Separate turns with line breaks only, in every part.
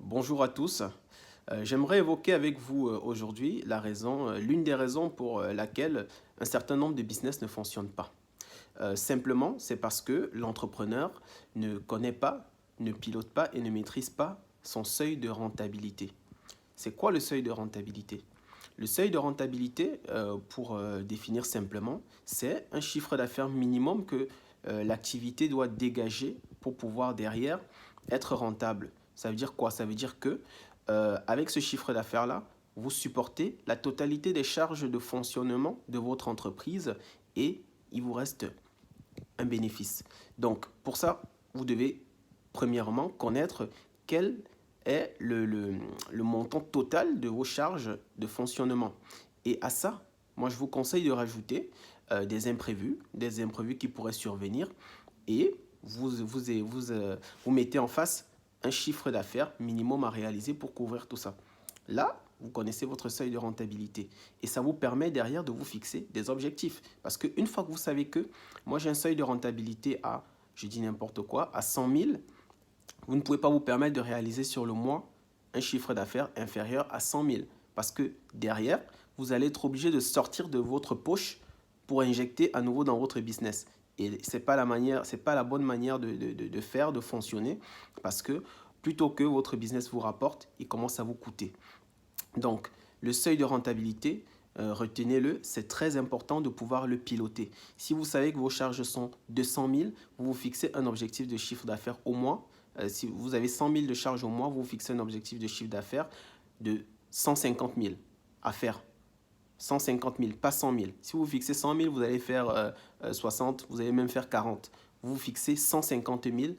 Bonjour à tous. J'aimerais évoquer avec vous aujourd'hui l'une des raisons pour laquelle un certain nombre de business ne fonctionnent pas. Simplement, c'est parce que l'entrepreneur ne connaît pas, ne pilote pas et ne maîtrise pas son seuil de rentabilité. C'est quoi le seuil de rentabilité? Le seuil de rentabilité, pour définir simplement, c'est un chiffre d'affaires minimum que l'activité doit dégager pour pouvoir derrière être rentable. Ça veut dire quoi? Ça veut dire que avec ce chiffre d'affaires-là, vous supportez la totalité des charges de fonctionnement de votre entreprise et il vous reste un bénéfice. Donc, pour ça, vous devez premièrement connaître quel est le montant total de vos charges de fonctionnement. Et à ça, moi, je vous conseille de rajouter des imprévus qui pourraient survenir et vous mettez en face un chiffre d'affaires minimum à réaliser pour couvrir tout ça. Là, vous connaissez votre seuil de rentabilité et ça vous permet derrière de vous fixer des objectifs. Parce qu'une fois que vous savez que moi j'ai un seuil de rentabilité à, je dis n'importe quoi, à 100 000, vous ne pouvez pas vous permettre de réaliser sur le mois un chiffre d'affaires inférieur à 100 000. Parce que derrière, vous allez être obligé de sortir de votre poche pour injecter à nouveau dans votre business. Et ce n'est pas la bonne manière de faire, de fonctionner, parce que plutôt que votre business vous rapporte, il commence à vous coûter. Donc, le seuil de rentabilité, retenez-le, c'est très important de pouvoir le piloter. Si vous savez que vos charges sont de 100 000, vous vous fixez un objectif de chiffre d'affaires au mois. Si vous avez 100 000 de charges au mois, vous vous fixez un objectif de chiffre d'affaires de 150 000 à faire. 150 000, pas 100 000. Si vous fixez 100 000, vous allez faire 60, vous allez même faire 40. Vous vous fixez 150 000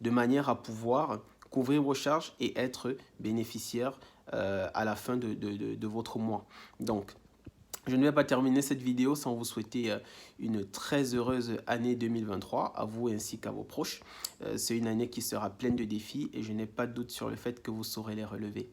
de manière à pouvoir couvrir vos charges et être bénéficiaire à la fin de votre mois. Donc, je ne vais pas terminer cette vidéo sans vous souhaiter une très heureuse année 2023 à vous ainsi qu'à vos proches. C'est une année qui sera pleine de défis et je n'ai pas de doute sur le fait que vous saurez les relever.